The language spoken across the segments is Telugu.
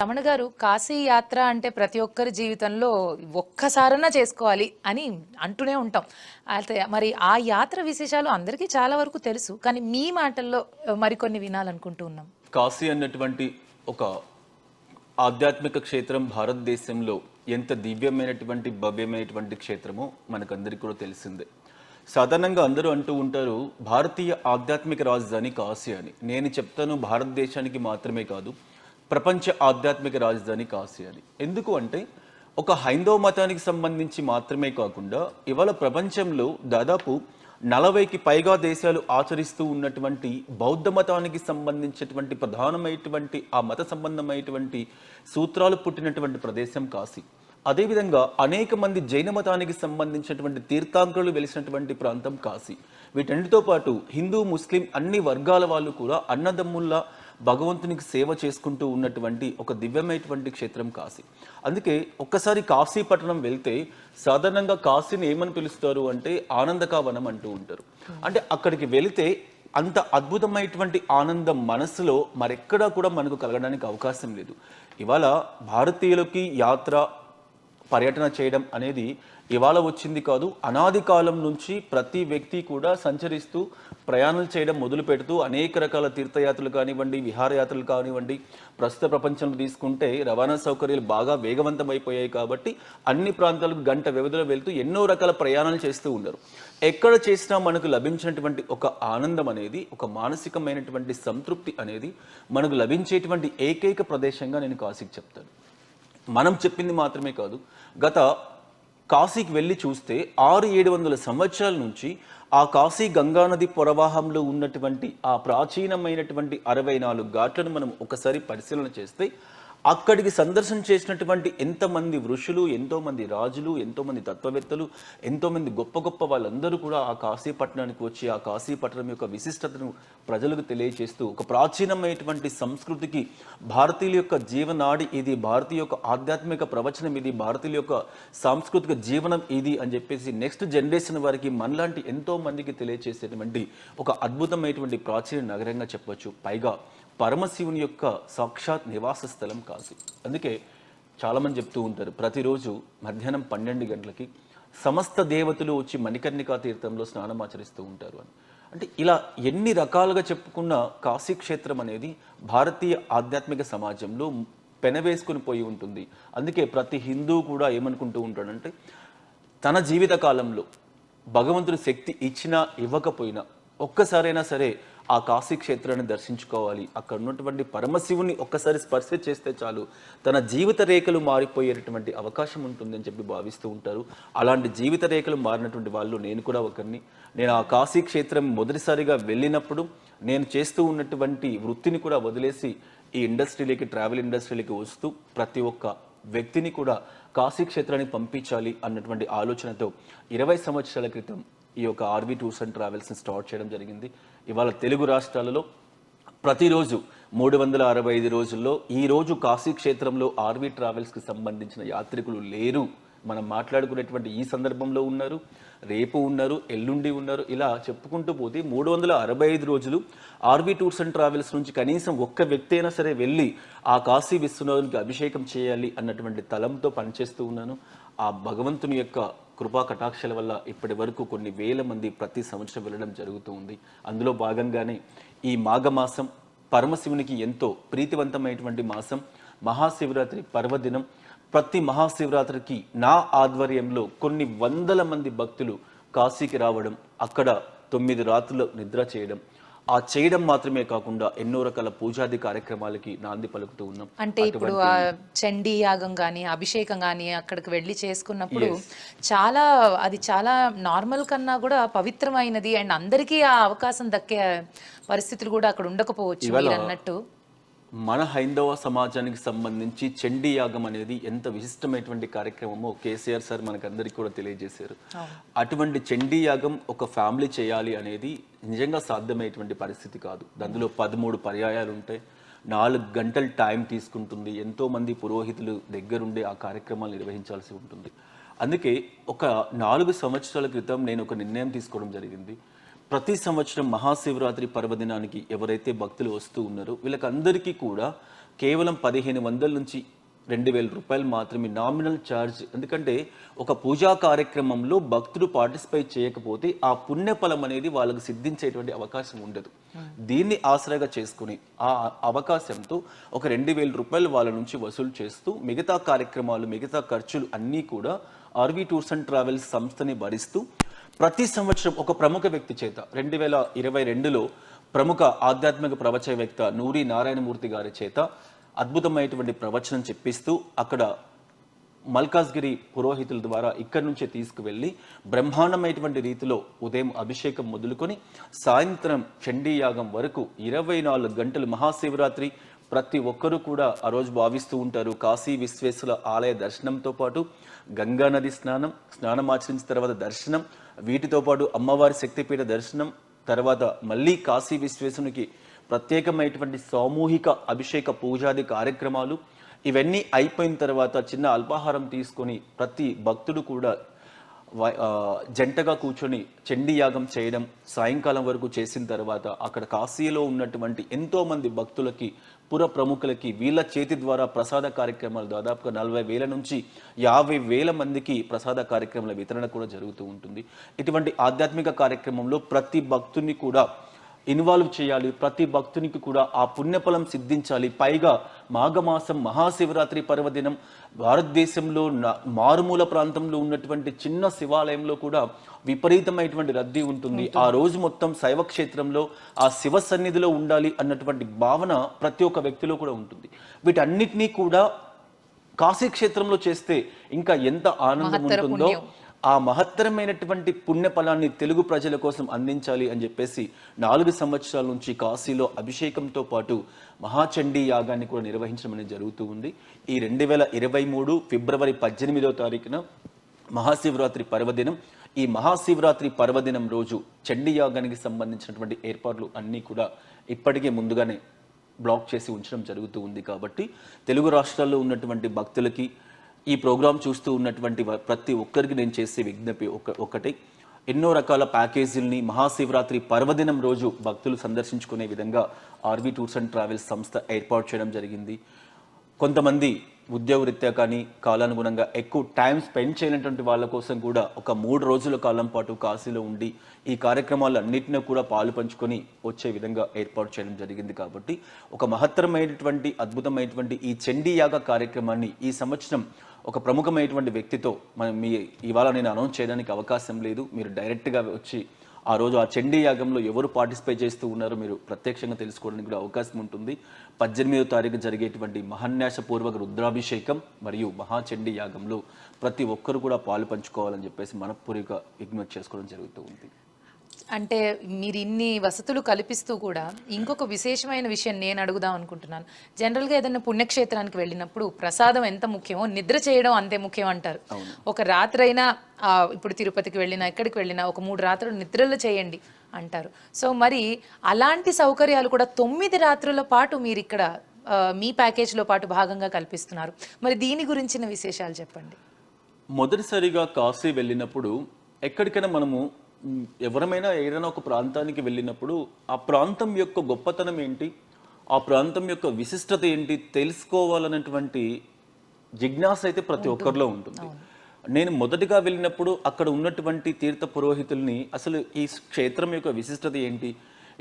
రమణ గారు, కాశీ యాత్ర అంటే ప్రతి ఒక్కరి జీవితంలో ఒక్కసారన్నా చేసుకోవాలి అని అంటూనే ఉంటాం. అయితే మరి ఆ యాత్ర విశేషాలు అందరికీ చాలా వరకు తెలుసు. కానీ మీ మాటల్లో మరికొన్ని వినాలనుకుంటూ ఉన్నాం. కాశీ అన్నటువంటి ఒక ఆధ్యాత్మిక క్షేత్రం భారతదేశంలో ఎంత దివ్యమైనటువంటి భవ్యమైనటువంటి క్షేత్రమో మనకందరికీ కూడా తెలిసిందే. సాధారణంగా అందరూ అంటూ ఉంటారు భారతీయ ఆధ్యాత్మిక రాజధాని కాశీ అని. నేను చెప్తాను భారతదేశానికి మాత్రమే కాదు, ప్రపంచ ఆధ్యాత్మిక రాజధాని కాశీ అని. ఎందుకు అంటే ఒక హైందవ మతానికి సంబంధించి మాత్రమే కాకుండా ఇవాళ ప్రపంచంలో దాదాపు 40కి పైగా దేశాలు ఆచరిస్తూ ఉన్నటువంటి బౌద్ధ మతానికి సంబంధించినటువంటి ప్రధానమైనటువంటి ఆ మత సంబంధమైనటువంటి సూత్రాలు పుట్టినటువంటి ప్రదేశం కాశీ. అదేవిధంగా అనేక మంది జైన మతానికి సంబంధించినటువంటి తీర్థాంకరులు వెలిసినటువంటి ప్రాంతం కాశీ. వీటన్నిటితో పాటు హిందూ ముస్లిం అన్ని వర్గాల వాళ్ళు కూడా అన్నదమ్ముల్లా భగవంతునికి సేవ చేసుకుంటూ ఉన్నటువంటి ఒక దివ్యమైనటువంటి క్షేత్రం కాశీ. అందుకే ఒక్కసారి కాశీ పట్టణం వెళ్తే సాధారణంగా కాశీని ఏమని పిలుస్తారు అంటే ఆనందకావనం అంటూ ఉంటారు. అంటే అక్కడికి వెళితే అంత అద్భుతమైనటువంటి ఆనందం మనసులో మరెక్కడా కూడా మనకు కలగడానికి అవకాశం లేదు. ఇవాళ భారతీయులకి యాత్ర పర్యటన చేయడం అనేది ఇవాళ వచ్చింది కాదు, అనాది కాలం నుంచి ప్రతి వ్యక్తి కూడా సంచరిస్తూ ప్రయాణాలు చేయడం మొదలు పెడుతూ అనేక రకాల తీర్థయాత్రలు కానివ్వండి, విహారయాత్రలు కానివ్వండి, ప్రస్తుత ప్రపంచంలో తీసుకుంటే రవాణా సౌకర్యాలు బాగా వేగవంతమైపోయాయి కాబట్టి అన్ని ప్రాంతాలకు గంట వ్యవధిలో వెళ్తూ ఎన్నో రకాల ప్రయాణాలు చేస్తూ ఉన్నారు. ఎక్కడ చేసినా మనకు లభించినటువంటి ఒక ఆనందం అనేది, ఒక మానసికమైనటువంటి సంతృప్తి అనేది మనకు లభించేటువంటి ఏకైక ప్రదేశంగా నేను కాశీకి చెప్తాను. మనం చెప్పింది మాత్రమే కాదు, గత కాశీకి వెళ్ళి చూస్తే 600-700 సంవత్సరాల నుంచి ఆ కాశీ గంగానది ప్రవాహంలో ఉన్నటువంటి ఆ ప్రాచీనమైనటువంటి 64 ఘాట్లను మనం ఒకసారి పరిశీలన చేస్తే అక్కడికి సందర్శన చేసినటువంటి ఎంతమంది ఋషులు, ఎంతోమంది రాజులు, ఎంతోమంది తత్వవేత్తలు, ఎంతోమంది గొప్ప గొప్ప వాళ్ళందరూ కూడా ఆ కాశీ పట్టణానికి వచ్చి ఆ కాశీ పట్టణం యొక్క విశిష్టతను ప్రజలకు తెలియజేస్తూ ఒక ప్రాచీనమైనటువంటి సంస్కృతికి భారతీయుల యొక్క జీవనాడి ఇది, భారతీయ యొక్క ఆధ్యాత్మిక ప్రవచనం ఇది, భారతీయుల యొక్క సాంస్కృతిక జీవనం ఇది అని చెప్పేసి నెక్స్ట్ జనరేషన్ వారికి మనలాంటి ఎంతో మందికి తెలియజేసేటువంటి ఒక అద్భుతమైనటువంటి ప్రాచీన నగరంగా చెప్పవచ్చు. పైగా పరమశివుని యొక్క సాక్షాత్ నివాస స్థలం కాశీ. అందుకే చాలామంది చెప్తూ ఉంటారు ప్రతిరోజు మధ్యాహ్నం 12 గంటలకి సమస్త దేవతలు వచ్చి మణికర్ణికా తీర్థంలో స్నానం ఆచరిస్తూ ఉంటారు అని. అంటే ఇలా ఎన్ని రకాలుగా చెప్పుకున్న కాశీ క్షేత్రం అనేది భారతీయ ఆధ్యాత్మిక సమాజంలో పెనవేసుకుని పోయి ఉంటుంది. అందుకే ప్రతి హిందూ కూడా ఏమనుకుంటూ ఉంటాడంటే తన జీవిత కాలంలో భగవంతుడు శక్తి ఇచ్చినా ఇవ్వకపోయినా ఒక్కసారైనా సరే ఆ కాశీ క్షేత్రాన్ని దర్శించుకోవాలి, అక్కడ ఉన్నటువంటి పరమశివుని ఒక్కసారి స్పర్శ చేస్తే చాలు తన జీవిత రేఖలు మారిపోయేటటువంటి అవకాశం ఉంటుందని చెప్పి భావిస్తూ ఉంటారు. అలాంటి జీవిత రేఖలు మారినటువంటి వాళ్ళు నేను కూడా ఒకరిని. నేను ఆ కాశీ క్షేత్రం మొదటిసారిగా వెళ్ళినప్పుడు నేను చేస్తూ ఉన్నటువంటి వృత్తిని కూడా వదిలేసి ఈ ఇండస్ట్రీలోకి, ట్రావెల్ ఇండస్ట్రీలోకి వస్తూ ప్రతి ఒక్క వ్యక్తిని కూడా కాశీ క్షేత్రానికి పంపించాలి అన్నటువంటి ఆలోచనతో 20 సంవత్సరాల క్రితం ఈ యొక్క ఆర్వీ టూర్స్ అండ్ ట్రావెల్స్ని స్టార్ట్ చేయడం జరిగింది. ఇవాళ తెలుగు రాష్ట్రాలలో ప్రతిరోజు 365 రోజుల్లో ఈ రోజు కాశీ క్షేత్రంలో ఆర్వీ ట్రావెల్స్కి సంబంధించిన యాత్రికులు లేరు. మనం మాట్లాడుకునేటువంటి ఈ సందర్భంలో ఉన్నారు, రేపు ఉన్నారు, ఎల్లుండి ఉన్నారు. ఇలా చెప్పుకుంటూ పోతే 365 రోజులు ఆర్వీ టూర్స్ అండ్ ట్రావెల్స్ నుంచి కనీసం ఒక్క వ్యక్తి అయినా సరే వెళ్ళి ఆ కాశీ విశ్వనాథునికి అభిషేకం చేయాలి అన్నటువంటి తలంతో పనిచేస్తూ ఉన్నాను. ఆ భగవంతుని యొక్క కృపా కటాక్షల వల్ల ఇప్పటి వరకు కొన్ని వేల మంది ప్రతి సంవత్సరం వెళ్ళడం జరుగుతూ ఉంది. అందులో భాగంగానే ఈ మాఘమాసం పరమశివునికి ఎంతో ప్రీతివంతమైనటువంటి మాసం, మహాశివరాత్రి పర్వదినం. ప్రతి మహాశివరాత్రికి నా ఆధ్వర్యంలో కొన్ని వందల మంది భక్తులు కాశీకి రావడం, అక్కడ 9 రాత్రులు నిద్ర చేయడం, ఆ చేయడం మాత్రమే కాకుండా ఎన్నో రకాల పూజాది కార్యక్రమాలకి నాంది పలుకుతూ ఉన్నాం. అంటే ఇప్పుడు ఆ చండీ యాగం కానీ, అభిషేకం కానీ అక్కడికి వెళ్ళి చేసుకున్నప్పుడు అది చాలా నార్మల్ కన్నా కూడా పవిత్రమైనది అండ్ అందరికీ ఆ అవకాశం దక్కే పరిస్థితులు కూడా అక్కడ ఉండకపోవచ్చు మీరు అన్నట్టు. మన హైందవ సమాజానికి సంబంధించి చండీ యాగం అనేది ఎంత విశిష్టమైనటువంటి కార్యక్రమమో కేసీఆర్ సార్ మనకందరికీ కూడా తెలియజేశారు. అటువంటి చండీ యాగం ఒక ఫ్యామిలీ చేయాలి అనేది నిజంగా సాధ్యమైనటువంటి పరిస్థితి కాదు. అందులో 13 పర్యాయాలు ఉంటాయి, 4 గంటల టైం తీసుకుంటుంది, ఎంతోమంది పురోహితులు దగ్గరుండి ఆ కార్యక్రమాలు నిర్వహించాల్సి ఉంటుంది. అందుకే ఒక 4 సంవత్సరాల క్రితం నేను ఒక నిర్ణయం తీసుకోవడం జరిగింది. ప్రతి సంవత్సరం మహాశివరాత్రి పర్వదినానికి ఎవరైతే భక్తులు వస్తూ ఉన్నారో వీళ్ళకందరికీ కూడా కేవలం 1500 నుంచి 2000 రూపాయలు మాత్రమే నామినల్ ఛార్జ్. ఎందుకంటే ఒక పూజా కార్యక్రమంలో భక్తుడు పార్టిసిపేట్ చేయకపోతే ఆ పుణ్యఫలం అనేది వాళ్ళకు సిద్ధించేటువంటి అవకాశం ఉండదు. దీన్ని ఆసరాగా చేసుకుని ఆ అవకాశంతో ఒక 2000 రూపాయలు వాళ్ళ నుంచి వసూలు చేస్తూ మిగతా కార్యక్రమాలు, మిగతా ఖర్చులు అన్నీ కూడా ఆర్వి టూర్స్ అండ్ ట్రావెల్స్ సంస్థని భరిస్తూ ప్రతి సంవత్సరం ఒక ప్రముఖ వ్యక్తి చేత 2022లో ప్రముఖ ఆధ్యాత్మిక ప్రవచనవేత్త నూరి నారాయణమూర్తి గారి చేత అద్భుతమైనటువంటి ప్రవచనం చెప్పిస్తూ అక్కడ మల్కాజ్గిరి పురోహితుల ద్వారా ఇక్కడి నుంచే తీసుకువెళ్ళి బ్రహ్మాండమైనటువంటి రీతిలో ఉదయం అభిషేకం మొదలుకొని సాయంత్రం చండీ యాగం వరకు 24 గంటలు మహాశివరాత్రి ప్రతి ఒక్కరూ కూడా ఆ రోజు భావిస్తూ ఉంటారు. కాశీ విశ్వేశ్వర ఆలయ దర్శనంతో పాటు గంగా నది స్నానం ఆచరించిన తర్వాత దర్శనం, వీటితో పాటు అమ్మవారి శక్తిపీఠ దర్శనం, తర్వాత మళ్ళీ కాశీ విశ్వేశ్వరునికి ప్రత్యేకమైనటువంటి సామూహిక అభిషేక పూజాది కార్యక్రమాలు, ఇవన్నీ అయిపోయిన తర్వాత చిన్న అల్పాహారం తీసుకొని ప్రతి భక్తుడు కూడా జంటగా కూర్చొని చండీ యాగం చేయడం సాయంకాలం వరకు చేసిన తర్వాత అక్కడ కాశీలో ఉన్నటువంటి ఎంతో మంది భక్తులకి, పుర ప్రముఖులకి వీళ్ళ చేతి ద్వారా ప్రసాద కార్యక్రమాలు దాదాపుగా 40,000 నుంచి 50,000 మందికి ప్రసాద కార్యక్రమాల వితరణ కూడా జరుగుతూ ఉంటుంది. ఇటువంటి ఆధ్యాత్మిక కార్యక్రమంలో ప్రతి భక్తుని కూడా ఇన్వాల్వ్ చేయాలి, ప్రతి భక్తునికి కూడా ఆ పుణ్యఫలం సిద్ధించాలి. పైగా మాఘమాసం మహాశివరాత్రి పర్వదినం భారతదేశంలో మారుమూల ప్రాంతంలో ఉన్నటువంటి చిన్న శివాలయంలో కూడా విపరీతమైనటువంటి రద్దీ ఉంటుంది. ఆ రోజు మొత్తం శైవ క్షేత్రంలో ఆ శివ సన్నిధిలో ఉండాలి అన్నటువంటి భావన ప్రతి ఒక్క వ్యక్తిలో కూడా ఉంటుంది. వీటన్నిటినీ కూడా కాశీ క్షేత్రంలో చేస్తే ఇంకా ఎంత ఆనందం ఉంటుందో, ఆ మహత్తరమైనటువంటి పుణ్యఫలాన్ని తెలుగు ప్రజల కోసం అందించాలి అని చెప్పేసి 4 సంవత్సరాల నుంచి కాశీలో అభిషేకంతో పాటు మహాచండీ యాగాన్ని కూడా నిర్వహించడం అనేది జరుగుతూ ఉంది. ఈ 2023 ఫిబ్రవరి 18వ తారీఖున మహాశివరాత్రి పర్వదినం. ఈ మహాశివరాత్రి పర్వదినం రోజు చండీ యాగానికి సంబంధించినటువంటి ఏర్పాట్లు అన్నీ కూడా ఇప్పటికే ముందుగానే బ్లాక్ చేసి ఉంచడం జరుగుతూ ఉంది. కాబట్టి తెలుగు రాష్ట్రాల్లో ఉన్నటువంటి భక్తులకి, ఈ ప్రోగ్రాం చూస్తూ ఉన్నటువంటి ప్రతి ఒక్కరికి నేను చేసే విజ్ఞప్తి ఒకటి, ఎన్నో రకాల ప్యాకేజీల్ని మహాశివరాత్రి పర్వదినం రోజు భక్తులు సందర్శించుకునే విధంగా ఆర్వి టూర్స్ అండ్ ట్రావెల్స్ సంస్థ ఏర్పాటు చేయడం జరిగింది. కొంతమంది ఉద్యోగరీత్యా కానీ కాలానుగుణంగా ఎక్కువ టైం స్పెండ్ చేయనటువంటి వాళ్ళ కోసం కూడా ఒక 3 రోజుల కాలం పాటు కాశీలో ఉండి ఈ కార్యక్రమాలన్నింటినీ కూడా పాలు పంచుకొని వచ్చే విధంగా ఏర్పాటు చేయడం జరిగింది. కాబట్టి ఒక మహత్తరమైనటువంటి అద్భుతమైనటువంటి ఈ చండీ యాగ కార్యక్రమాన్ని ఈ సంవత్సరం ఒక ప్రముఖమైనటువంటి వ్యక్తితో ఇవాళ నేను అనౌన్స్ చేయడానికి అవకాశం లేదు. మీరు డైరెక్ట్గా వచ్చి ఆ రోజు ఆ చండీ యాగంలో ఎవరు పార్టిసిపేట్ చేస్తూ ఉన్నారో మీరు ప్రత్యక్షంగా తెలుసుకోవడానికి కూడా అవకాశం ఉంటుంది. 18వ తారీఖు జరిగేటువంటి మహాన్యాసపూర్వక రుద్రాభిషేకం మరియు మహాచండీ యాగంలో ప్రతి ఒక్కరు కూడా పాలు పంచుకోవాలని చెప్పేసి మనపూర్వక విజ్ఞప్తి చేసుకోవడం జరుగుతూ ఉంది. అంటే మీరు ఇన్ని వసతులు కల్పిస్తూ కూడా ఇంకొక విశేషమైన విషయం నేను అడుగుదాం అనుకుంటున్నాను. జనరల్గా ఏదైనా పుణ్యక్షేత్రానికి వెళ్ళినప్పుడు ప్రసాదం ఎంత ముఖ్యమో నిద్ర చేయడం అంతే ముఖ్యం అంటారు. ఒక రాత్రైనా ఇప్పుడు తిరుపతికి వెళ్ళినా ఎక్కడికి వెళ్ళినా ఒక 3 రాత్రులు నిద్రలు చేయండి అంటారు. సో మరి అలాంటి సౌకర్యాలు కూడా 9 రాత్రుల పాటు మీరు ఇక్కడ మీ ప్యాకేజ్లో పాటు భాగంగా కల్పిస్తున్నారు. మరి దీని గురించిన విశేషాలు చెప్పండి. మొదటిసారిగా కాశీ వెళ్ళినప్పుడు ఎక్కడికైనా మనము ఎవరమైనా ఏదైనా ఒక ప్రాంతానికి వెళ్ళినప్పుడు ఆ ప్రాంతం యొక్క గొప్పతనం ఏంటి, ఆ ప్రాంతం యొక్క విశిష్టత ఏంటి తెలుసుకోవాలన్నటువంటి జిజ్ఞాస అయితే ప్రతి ఒక్కరిలో ఉంటుంది. నేను మొదటిగా వెళ్ళినప్పుడు అక్కడ ఉన్నటువంటి తీర్థ పురోహితుల్ని అసలు ఈ క్షేత్రం యొక్క విశిష్టత ఏంటి,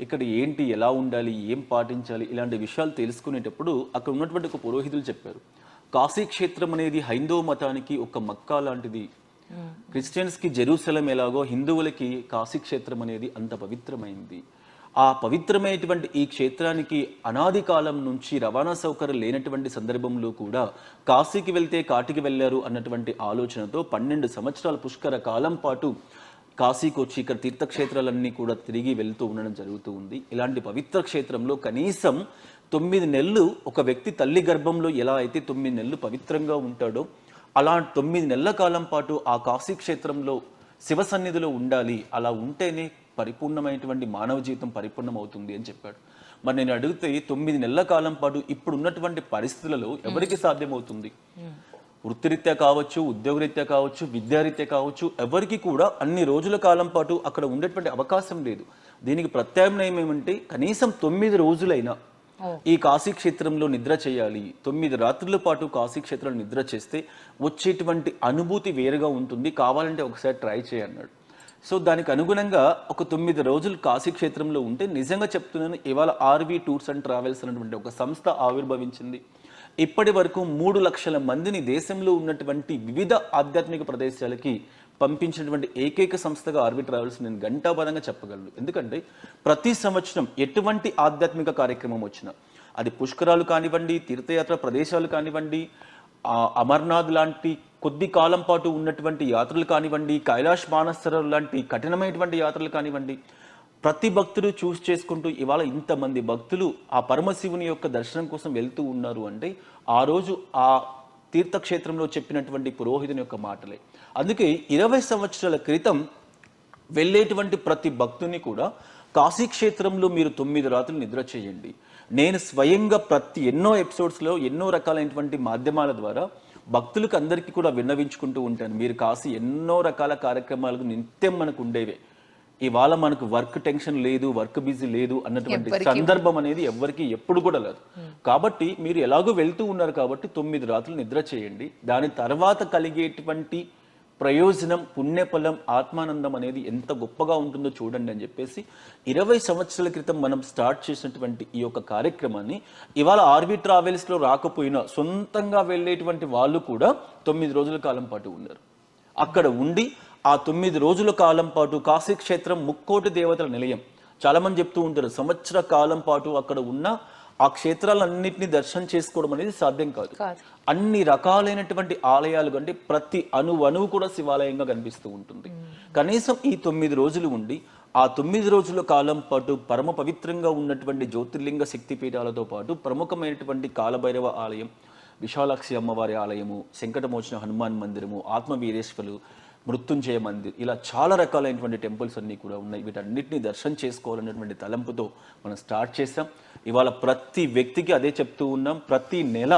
ఇక్కడ ఏంటి, ఎలా ఉండాలి, ఏం పాటించాలి, ఇలాంటి విషయాలు తెలుసుకునేటప్పుడు అక్కడ ఉన్నటువంటి ఒక పురోహితులు చెప్పారు, కాశీ క్షేత్రం అనేది హైందవ మతానికి ఒక మక్కా లాంటిది. క్రిస్టియన్స్కి జెరూసలం ఎలాగో హిందువులకి కాశీ క్షేత్రం అనేది అంత పవిత్రమైంది. ఆ పవిత్రమైనటువంటి ఈ క్షేత్రానికి అనాది కాలం నుంచి రవాణా సౌకర్యం లేనటువంటి సందర్భంలో కూడా కాశీకి వెళ్తే కాటికి వెళ్ళారు అన్నటువంటి ఆలోచనతో 12 సంవత్సరాల పుష్కర కాలం పాటు కాశీకి వచ్చి ఇక్కడ తీర్థక్షేత్రాలన్నీ కూడా తిరిగి వెళ్తూ ఉండడం జరుగుతూ ఉంది. ఇలాంటి పవిత్ర క్షేత్రంలో కనీసం 9 నెలలు ఒక వ్యక్తి తల్లి గర్భంలో ఎలా అయితే 9 నెలలు పవిత్రంగా ఉంటాడో అలా 9 నెలల కాలం పాటు ఆ కాశీ క్షేత్రంలో శివ సన్నిధిలో ఉండాలి. అలా ఉంటేనే పరిపూర్ణమైనటువంటి మానవ జీవితం పరిపూర్ణం అవుతుంది అని చెప్పాడు. మరి నేను అడిగితే 9 నెలల కాలం పాటు ఇప్పుడు ఉన్నటువంటి పరిస్థితులలో ఎవరికి సాధ్యమవుతుంది? వృత్తిరీత్యా కావచ్చు, ఉద్యోగరీత్యా కావచ్చు, విద్యారీత్యా కావచ్చు, ఎవరికి కూడా అన్ని రోజుల కాలం పాటు అక్కడ ఉండేటువంటి అవకాశం లేదు. దీనికి ప్రత్యామ్నాయం ఏమంటే కనీసం 9 రోజులైనా ఈ కాశీ క్షేత్రంలో నిద్ర చేయాలి, 9 రాత్రుల పాటు కాశీ క్షేత్రంలో నిద్ర చేస్తే వచ్చేటువంటి అనుభూతి వేరుగా ఉంటుంది, కావాలంటే ఒకసారి ట్రై చేయన్నాడు. సో దానికి అనుగుణంగా ఒక 9 రోజులు కాశీ క్షేత్రంలో ఉంటే నిజంగా చెప్తున్నాను, ఇవాళ ఆర్వి టూర్స్ అండ్ ట్రావెల్స్ అనేటువంటి ఒక సంస్థ ఆవిర్భవించింది. ఇప్పటి వరకు 3 లక్షల మందిని దేశంలో ఉన్నటువంటి వివిధ ఆధ్యాత్మిక ప్రదేశాలకి పంపించినటువంటి ఏకైక సంస్థగా ఆర్వి ట్రావెల్స్ నేను ఘంటాపరంగా చెప్పగలను. ఎందుకంటే ప్రతి సంవత్సరం ఎటువంటి ఆధ్యాత్మిక కార్యక్రమం వచ్చినా, అది పుష్కరాలు కానివ్వండి, తీర్థయాత్ర ప్రదేశాలు కానివ్వండి, అమర్నాథ్ లాంటి కొద్ది కాలం పాటు ఉన్నటువంటి యాత్రలు కానివ్వండి, కైలాష్ మానసరోవర్ లాంటి కఠినమైనటువంటి యాత్రలు కానివ్వండి, ప్రతి భక్తుడు చూస్ చేసుకుంటూ ఇవాళ ఇంతమంది భక్తులు ఆ పరమశివుని యొక్క దర్శనం కోసం వెళ్తూ ఉన్నారు అంటే ఆ రోజు ఆ తీర్థక్షేత్రంలో చెప్పినటువంటి పురోహితుని యొక్క మాటలే. అందుకే 20 సంవత్సరాల క్రితం వెళ్ళేటువంటి ప్రతి భక్తుని కూడా కాశీ క్షేత్రంలో మీరు 9 రాత్రులు నిద్ర చేయండి. నేను స్వయంగా ఎన్నో ఎపిసోడ్స్లో ఎన్నో రకాలైనటువంటి మాధ్యమాల ద్వారా భక్తులకు అందరికీ కూడా విన్నవించుకుంటూ ఉంటాను, మీరు కాశీ ఎన్నో రకాల కార్యక్రమాలకు నిత్యం మనకు ఉండేవే, ఇవాళ మనకు వర్క్ టెన్షన్ లేదు, వర్క్ బిజీ లేదు అన్నటువంటి సందర్భం అనేది ఎవరికి ఎప్పుడు కూడా లేదు. కాబట్టి మీరు ఎలాగో వెళ్తూ ఉన్నారు కాబట్టి 9 రాత్రులు నిద్ర చేయండి. దాని తర్వాత కలిగేటువంటి ప్రయోజనం, పుణ్యఫలం, ఆత్మానందం అనేది ఎంత గొప్పగా ఉంటుందో చూడండి అని చెప్పేసి 20 సంవత్సరాల క్రితం మనం స్టార్ట్ చేసినటువంటి ఈ యొక్క కార్యక్రమాన్ని ఇవాళ ఆర్వి ట్రావెల్స్లో రాకపోయినా సొంతంగా వెళ్ళేటువంటి వాళ్ళు కూడా 9 రోజుల కాలం పాటు ఉన్నారు. అక్కడ ఉండి ఆ 9 రోజుల కాలం పాటు కాశీ క్షేత్రం ముక్కోటి దేవతల నిలయం. చాలా మంది చెప్తూ ఉంటారు, సంవత్సర కాలం పాటు అక్కడ ఉన్న ఆ క్షేత్రాలన్నింటినీ దర్శనం చేసుకోవడం అనేది సాధ్యం కాదు. అన్ని రకాలైనటువంటి ఆలయాలు కంటే ప్రతి అణువు కూడా శివాలయంగా కనిపిస్తూ ఉంటుంది. కనీసం ఈ 9 రోజులు ఉండి ఆ 9 రోజుల కాలం పాటు పరమ పవిత్రంగా ఉన్నటువంటి జ్యోతిర్లింగ శక్తిపీఠాలతో పాటు ప్రముఖమైనటువంటి కాలభైరవ ఆలయం, విశాలాక్షి అమ్మవారి ఆలయము, శంకటమోచన హనుమాన్ మందిరము, ఆత్మవీరేశ్వరులు, మృత్యుంజయ మందిర్, ఇలా చాలా రకాలైనటువంటి టెంపుల్స్ అన్నీ కూడా ఉన్నాయి. వీటన్నిటిని దర్శనం చేసుకోవాలనేటువంటి తలంపుతో మనం స్టార్ట్ చేసాం. ఇవాళ ప్రతి వ్యక్తికి అదే చెప్తూ ఉన్నాం, ప్రతి నెల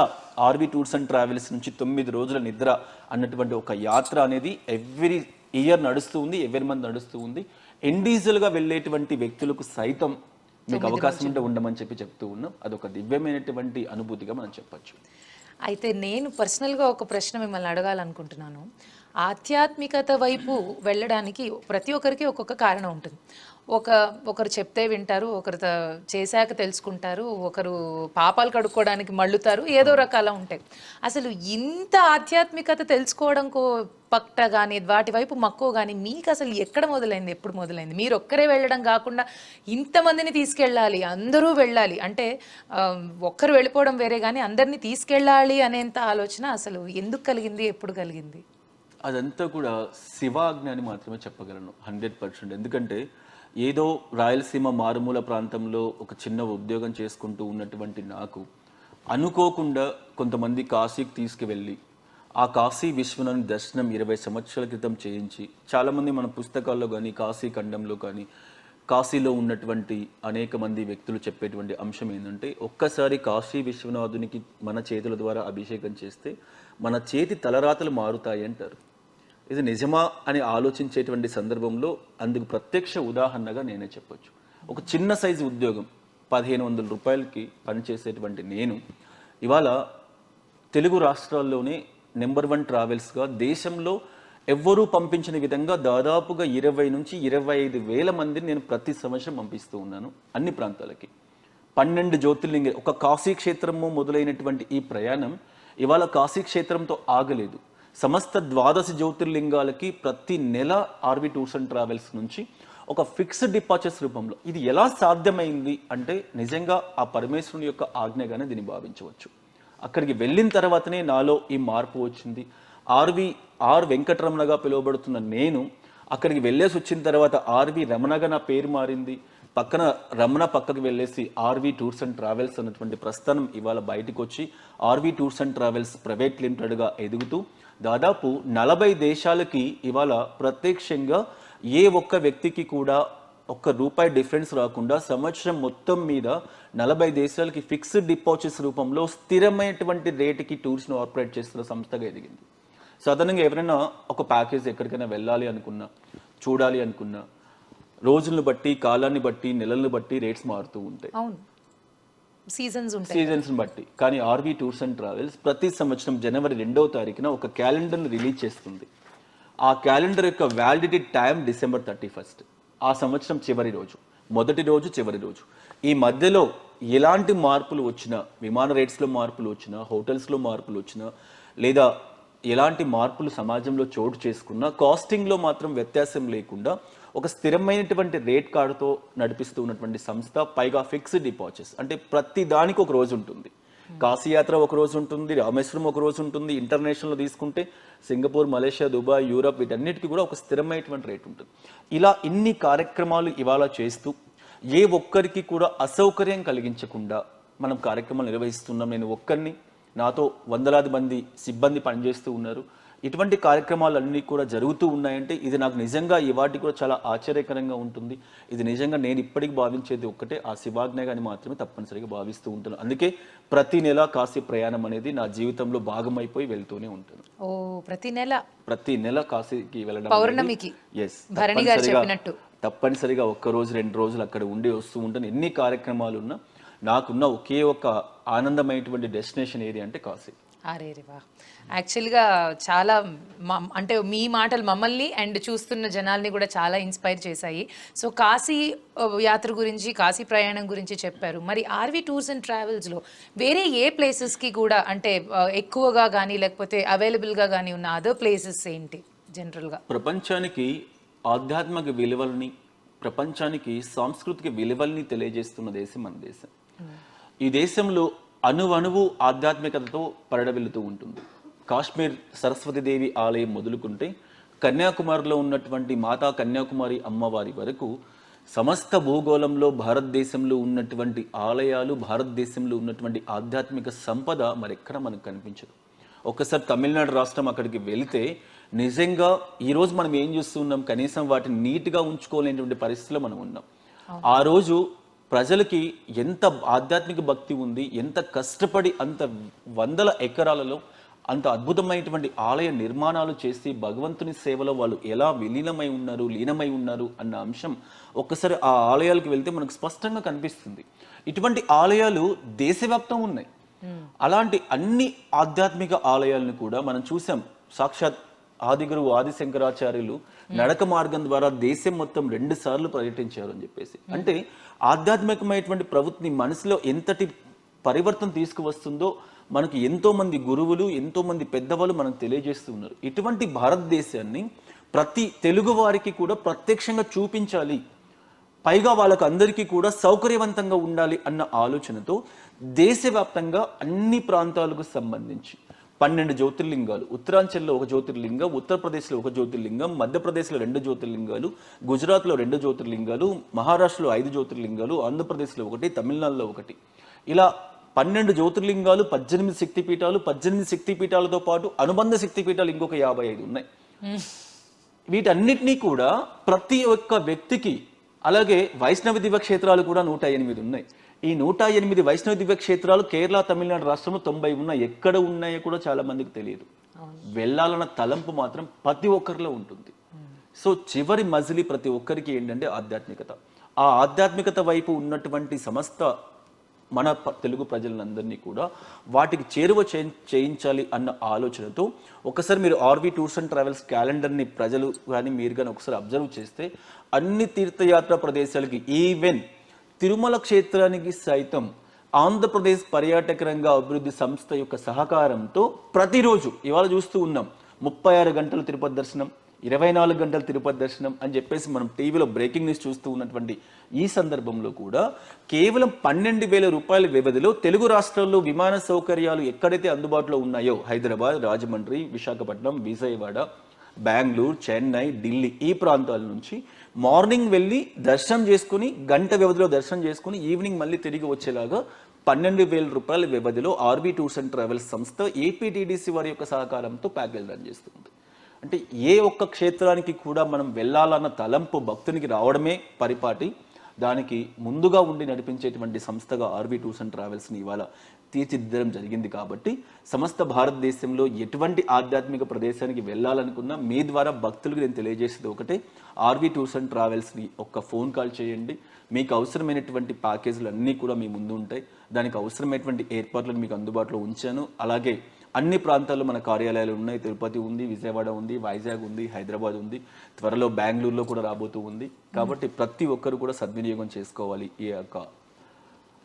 ఆర్వి టూర్స్ అండ్ ట్రావెల్స్ నుంచి 9 రోజుల నిద్ర అన్నటువంటి ఒక యాత్ర అనేది ఎవ్రీ ఇయర్ నడుస్తూ ఉంది, ఎవరి మంత్ నడుస్తూ ఉంది. ఇండివిజువల్గా వెళ్ళేటువంటి వ్యక్తులకు సైతం మీకు అవకాశం ఉంటే ఉండమని చెప్తూ ఉన్నాం. అదొక దివ్యమైనటువంటి అనుభూతిగా మనం చెప్పచ్చు. అయితే నేను పర్సనల్గా ఒక ప్రశ్న మిమ్మల్ని అడగాలనుకుంటున్నాను. ఆధ్యాత్మికత వైపు వెళ్ళడానికి ప్రతి ఒక్కరికి ఒక్కొక్క కారణం ఉంటుంది. ఒకరు చెప్తే వింటారు, ఒకరు చేశాక తెలుసుకుంటారు, ఒకరు పాపాలు కడుక్కోవడానికి మళ్ళుతారు, ఏదో రకాల ఉంటాయి. అసలు ఇంత ఆధ్యాత్మికత తెలుసుకోవడం పట్ట కానీ వాటి వైపు మక్కువ కానీ మీకు అసలు ఎక్కడ మొదలైంది, ఎప్పుడు మొదలైంది? మీరు ఒక్కరే వెళ్ళడం కాకుండా ఇంతమందిని తీసుకెళ్ళాలి, అందరూ వెళ్ళాలి అంటే ఒక్కరు వెళ్ళిపోవడం వేరే కానీ అందరినీ తీసుకెళ్ళాలి అనేంత ఆలోచన అసలు ఎందుకు కలిగింది, ఎప్పుడు కలిగింది? అదంతా కూడా శివాజ్ఞ అని మాత్రమే చెప్పగలను 100%. ఎందుకంటే ఏదో రాయలసీమ మారుమూల ప్రాంతంలో ఒక చిన్న ఉద్యోగం చేసుకుంటూ ఉన్నటువంటి నాకు అనుకోకుండా కొంతమంది కాశీకి తీసుకువెళ్ళి ఆ కాశీ విశ్వనాథ్ దర్శనం 20 సంవత్సరాల క్రితం చేయించి, చాలామంది మన పుస్తకాల్లో కానీ కాశీ ఖండంలో కానీ కాశీలో ఉన్నటువంటి అనేక మంది వ్యక్తులు చెప్పేటువంటి అంశం ఏంటంటే, ఒక్కసారి కాశీ విశ్వనాథునికి మన చేతుల ద్వారా అభిషేకం చేస్తే మన చేతి తలరాతలు మారుతాయి అంటారు. ఇది నిజమా అని ఆలోచించేటువంటి సందర్భంలో అందుకు ప్రత్యక్ష ఉదాహరణగా నేనే చెప్పొచ్చు. ఒక చిన్న సైజు ఉద్యోగం 1500 రూపాయలకి పనిచేసేటువంటి నేను ఇవాళ తెలుగు రాష్ట్రాల్లోనే నెంబర్ 1 ట్రావెల్స్గా దేశంలో ఎవ్వరూ పంపించిన విధంగా దాదాపుగా 20 నుంచి 25 వేల మందిని నేను ప్రతి సంవత్సరం పంపిస్తూ ఉన్నాను అన్ని ప్రాంతాలకి. 12 జ్యోతిర్లింగ, ఒక కాశీ క్షేత్రము మొదలైనటువంటి ఈ ప్రయాణం ఇవాళ కాశీ క్షేత్రంతో ఆగలేదు. సమస్త 12 జ్యోతిర్లింగాలకి ప్రతి నెల ఆర్వి టూర్స్ అండ్ ట్రావెల్స్ నుంచి ఒక ఫిక్స్డ్ డిపార్చర్స్ రూపంలో. ఇది ఎలా సాధ్యమైంది అంటే నిజంగా ఆ పరమేశ్వరుని యొక్క ఆజ్ఞగానే దీన్ని భావించవచ్చు. అక్కడికి వెళ్ళిన తర్వాతనే నాలో ఈ మార్పు వచ్చింది. ఆర్ వెంకటరమణగా పిలువబడుతున్న నేను అక్కడికి వెళ్ళేసి వచ్చిన తర్వాత ఆర్వి రమణగా నా పేరు మారింది. పక్కన రమణ పక్కకు వెళ్ళేసి ఆర్వి టూర్స్ అండ్ ట్రావెల్స్ అన్నటువంటి ప్రస్థానం ఇవాళ బయటకు వచ్చి RV tours and travels private లిమిటెడ్గా ఎదుగుతూ దాదాపు 40 దేశాలకి ఇవాళ ప్రత్యక్షంగా ఏ ఒక్క వ్యక్తికి కూడా ₹1 డిఫరెన్స్ రాకుండా సంవత్సరం మొత్తం మీద 40 దేశాలకి ఫిక్స్డ్ డిపాజిట్స్ రూపంలో స్థిరమైనటువంటి రేటుకి టూర్స్ను ఆపరేట్ చేస్తున్న సంస్థగా ఎదిగింది. సాధారణంగా ఎవరైనా ఒక ప్యాకేజ్ ఎక్కడికైనా వెళ్ళాలి అనుకున్నా, చూడాలి అనుకున్నా రోజులను బట్టి, కాలాన్ని బట్టి, నెలలను బట్టి రేట్స్ మారుతూ ఉంటాయి. సీజన్స్ ఉంటాయి. సీజన్స్ని బట్టి. కానీ ఆర్వీ టూర్స్ అండ్ ట్రావెల్స్ ప్రతి సంవత్సరం జనవరి 2వ తారీఖున ఒక క్యాలెండర్ని రిలీజ్ చేస్తుంది. ఆ క్యాలెండర్ యొక్క వ్యాలిడిటీ టైం డిసెంబర్ 31. ఆ సంవత్సరం చివరి రోజు, మొదటి రోజు, చివరి రోజు. ఈ మధ్యలో ఎలాంటి మార్పులు వచ్చినా, విమాన రేట్స్లో మార్పులు వచ్చినా, హోటల్స్లో మార్పులు వచ్చినా, లేదా ఎలాంటి మార్పులు సమాజంలో చోటు చేసుకున్నా కాస్టింగ్లో మాత్రం వ్యత్యాసం లేకుండా ఒక స్థిరమైనటువంటి రేట్ కార్డుతో నడిపిస్తూ ఉన్నటువంటి సంస్థ. పైగా ఫిక్స్డ్ డిపాజిట్స్, అంటే ప్రతి దానికి ఒక రోజు ఉంటుంది. కాశీయాత్ర ఒక రోజు ఉంటుంది, రామేశ్వరం ఒక రోజు ఉంటుంది, ఇంటర్నేషనల్లో తీసుకుంటే సింగపూర్, మలేషియా, దుబాయ్, యూరప్ వీటన్నిటికీ కూడా ఒక స్థిరమైనటువంటి రేట్ ఉంటుంది. ఇలా ఇన్ని కార్యక్రమాలు ఇవాళ చేస్తూ ఏ ఒక్కరికి కూడా అసౌకర్యం కలిగించకుండా మనం కార్యక్రమాలు నిర్వహిస్తున్నాం. నేను ఒక్కరిని, నాతో వందలాది మంది సిబ్బంది పనిచేస్తూ ఉన్నారు. ఇటువంటి కార్యక్రమాలన్నీ కూడా జరుగుతూ ఉన్నాయంటే ఇది నాకు నిజంగా ఇవాటి కూడా చాలా ఆశ్చర్యకరంగా ఉంటుంది. ఇది నిజంగా నేను ఇప్పటికి భావించేది ఒక్కటే, ఆ శివాజ్ఞ అని మాత్రమే తప్పనిసరిగా భావిస్తూ ఉంటాను. అందుకే ప్రతి నెల కాశీ ప్రయాణం అనేది నా జీవితంలో భాగమైపోయి వెళ్తూనే ఉంటాను. ఓ, ప్రతి నెల కాశీకి వెళ్ళడం, పౌర్ణమికి ఎస్, భరణి గారు చెప్పినట్టు తప్పనిసరిగా ఒక్క రోజు 2 రోజులు అక్కడ ఉండి వస్తూ ఉంటాను. ఎన్ని కార్యక్రమాలు ఉన్నా నాకున్న ఒకే ఒక ఆనందమైనటువంటి డెస్టినేషన్ ఏది అంటే కాశీ. అరే వా, యాక్చువల్గా చాలా అంటే మీ మాటలు మమ్మల్ని అండ్ చూస్తున్న జనాల్ని కూడా చాలా ఇన్స్పైర్ చేశాయి. సో కాశీ యాత్ర గురించి, కాశీ ప్రయాణం గురించి చెప్పారు. మరి ఆర్వీ టూర్స్ అండ్ ట్రావెల్స్లో వేరే ఏ ప్లేసెస్కి కూడా అంటే ఎక్కువగా కానీ లేకపోతే అవైలబుల్గా కానీ ఉన్న అదర్ ప్లేసెస్ ఏంటి జనరల్గా? ప్రపంచానికి ఆధ్యాత్మిక విలువల్ని, ప్రపంచానికి సాంస్కృతిక విలువల్ని తెలియజేస్తున్న దేశం మన దేశం. ఈ దేశంలో అణువణువు ఆధ్యాత్మికతతో పరిడవిల్లుతూ ఉంటుంది. కాశ్మీర్ సరస్వతీదేవి ఆలయం మొదలుకుంటే కన్యాకుమారిలో ఉన్నటువంటి మాతా కన్యాకుమారి అమ్మవారి వరకు సమస్త భూగోళంలో భారతదేశంలో ఉన్నటువంటి ఆలయాలు, భారతదేశంలో ఉన్నటువంటి ఆధ్యాత్మిక సంపద మరెక్కడ మనకు కనిపించదు. ఒక్కసారి తమిళనాడు రాష్ట్రం అక్కడికి వెళితే నిజంగా ఈరోజు మనం ఏం చేస్తున్నాం, కనీసం వాటిని నీట్గా ఉంచుకోలేనటువంటి పరిస్థితిలో మనం ఉన్నాం. ఆ రోజు ప్రజలకి ఎంత ఆధ్యాత్మిక భక్తి ఉంది, ఎంత కష్టపడి అంత వందల ఎకరాలలో అంత అద్భుతమైనటువంటి ఆలయ నిర్మాణాలు చేసి భగవంతుని సేవలో వాళ్ళు ఎలా లీనమై ఉన్నారు అన్న అంశం ఒక్కసారి ఆ ఆలయాలకు వెళ్తే మనకు స్పష్టంగా కనిపిస్తుంది. ఇటువంటి ఆలయాలు దేశవ్యాప్తం ఉన్నాయి. అలాంటి అన్ని ఆధ్యాత్మిక ఆలయాలను కూడా మనం చూసాం. సాక్షాత్ ఆదిగురువు ఆదిశంకరాచార్యులు నడక మార్గం ద్వారా దేశం మొత్తం 2 సార్లు పర్యటించారు అని చెప్పేసి. అంటే ఆధ్యాత్మికమైనటువంటి ప్రవృత్తిని మనసులో ఎంతటి పరివర్తన తీసుకువస్తుందో మనకు ఎంతో మంది గురువులు, ఎంతో మంది పెద్దవాళ్ళు మనకు తెలియజేస్తూ ఉన్నారు. ఇటువంటి భారతదేశాన్ని ప్రతి తెలుగు వారికి కూడా ప్రత్యక్షంగా చూపించాలి, పైగా వాళ్ళకు అందరికీ కూడా సౌకర్యవంతంగా ఉండాలి అన్న ఆలోచనతో దేశవ్యాప్తంగా అన్ని ప్రాంతాలకు సంబంధించి 12 జ్యోతిర్లింగాలు, ఉత్తరాంచల్లో 1 జ్యోతిర్లింగం, ఉత్తరప్రదేశ్లో 1 జ్యోతిర్లింగం, మధ్యప్రదేశ్లో 2 జ్యోతిర్లింగాలు, గుజరాత్లో 2 జ్యోతిర్లింగాలు, మహారాష్ట్రలో 5 జ్యోతిర్లింగాలు, ఆంధ్రప్రదేశ్లో 1, తమిళనాడులో 1, ఇలా 12 జ్యోతిర్లింగాలు, 18 శక్తిపీఠాలు, 18 శక్తిపీఠాలతో పాటు అనుబంధ శక్తిపీఠాలు ఇంకొక 55 ఉన్నాయి. వీటన్నిటినీ కూడా ప్రతి ఒక్క వ్యక్తికి, అలాగే వైష్ణవ దివ్య క్షేత్రాలు కూడా 108 ఉన్నాయి. ఈ 108 వైష్ణవ దివ్య క్షేత్రాలు కేరళ, తమిళనాడు రాష్ట్రంలో 90 ఉన్నాయి. ఎక్కడ ఉన్నాయో కూడా చాలా మందికి తెలియదు. వెళ్ళాలన్న తలంపు మాత్రం ప్రతి ఒక్కరిలో ఉంటుంది. సో చివరి మజిలీ ప్రతి ఒక్కరికి ఏంటంటే ఆధ్యాత్మికత. ఆ ఆధ్యాత్మికత వైపు ఉన్నటువంటి సమస్త మన తెలుగు ప్రజలందరినీ కూడా వాటికి చేరువ చేయించాలి అన్న ఆలోచనతో ఒకసారి మీరు ఆర్వీ టూర్స్ అండ్ ట్రావెల్స్ క్యాలెండర్ని ప్రజలు కానీ మీరు కానీ ఒకసారి అబ్జర్వ్ చేస్తే అన్ని తీర్థయాత్ర ప్రదేశాలకి, ఈవెన్ తిరుమల క్షేత్రానికి సైతం ఆంధ్రప్రదేశ్ పర్యాటక రంగ అభివృద్ధి సంస్థ యొక్క సహకారంతో ప్రతిరోజు ఇవాళ చూస్తూ ఉన్నాం 36 గంటలు తిరుపతి దర్శనం, 24 గంటలు తిరుపతి దర్శనం అని చెప్పేసి మనం టీవీలో బ్రేకింగ్ న్యూస్ చూస్తూ ఉన్నటువంటి ఈ సందర్భంలో కూడా కేవలం 12,000 రూపాయల వ్యవధిలో తెలుగు రాష్ట్రాల్లో విమాన సౌకర్యాలు ఎక్కడైతే అందుబాటులో ఉన్నాయో హైదరాబాద్, రాజమండ్రి, విశాఖపట్నం, విజయవాడ, బెంగళూరు, చెన్నై, ఢిల్లీ ఈ ప్రాంతాల నుంచి మార్నింగ్ వెళ్ళి దర్శనం చేసుకుని గంట వ్యవధిలో దర్శనం చేసుకుని ఈవినింగ్ మళ్ళీ తిరిగి వచ్చేలాగా 12,000 రూపాయల వ్యవధిలో ఆర్వీ టూర్స్ అండ్ ట్రావెల్స్ సంస్థ ఏపీటీడీసీ వారి యొక్క సహకారంతో ప్యాకేజ్ రన్ చేస్తుంది. అంటే ఏ ఒక్క క్షేత్రానికి కూడా మనం వెళ్ళాలన్న తలంపు భక్తునికి రావడమే పరిపాటి. దానికి ముందుగా ఉండి నడిపించేటువంటి సంస్థగా ఆర్వీ టూర్స్ అండ్ ట్రావెల్స్ని ఇవాళ తీర్చిదిద్దడం జరిగింది. కాబట్టి సమస్త భారతదేశంలో ఎటువంటి ఆధ్యాత్మిక ప్రదేశానికి వెళ్ళాలనుకున్నా మీ ద్వారా భక్తులకు నేను తెలియజేసేది ఒకటే, ఆర్వి టూర్స్ అండ్ ట్రావెల్స్ని ఒక్క ఫోన్ కాల్ చేయండి. మీకు అవసరమైనటువంటి ప్యాకేజీలు అన్నీ కూడా మీ ముందు ఉంటాయి. దానికి అవసరమైనటువంటి ఏర్పాట్లను మీకు అందుబాటులో ఉంచాను. అలాగే అన్ని ప్రాంతాల్లో మన కార్యాలయాలు ఉన్నాయి. తిరుపతి ఉంది, విజయవాడ ఉంది, వైజాగ్ ఉంది, హైదరాబాద్ ఉంది, త్వరలో బెంగళూరులో కూడా రాబోతూ ఉంది. కాబట్టి ప్రతి ఒక్కరు కూడా సద్వినియోగం చేసుకోవాలి ఈ యొక్క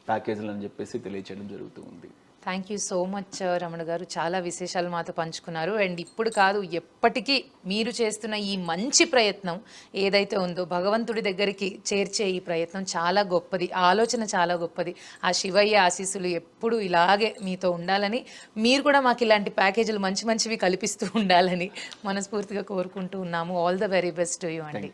ప్యాకేజీలు అని చెప్పేసి తెలియచేయడం జరుగుతూ ఉంది. Thank you so much Ramana గారు, చాలా విశేషాలు మాతో పంచుకున్నారు. అండ్ ఇప్పుడు కాదు, ఎప్పటికీ మీరు చేస్తున్న ఈ మంచి ప్రయత్నం ఏదైతే ఉందో భగవంతుడి దగ్గరికి చేర్చే ఈ ప్రయత్నం చాలా గొప్పది, ఆలోచన చాలా గొప్పది. ఆ శివయ్య ఆశీస్సులు ఎప్పుడు ఇలాగే మీతో ఉండాలని, మీరు కూడా మాకు ఇలాంటి ప్యాకేజీలు మంచి మంచివి కల్పిస్తూ ఉండాలని మనస్ఫూర్తిగా కోరుకుంటూ ఉన్నాము. All the very best to you అండి.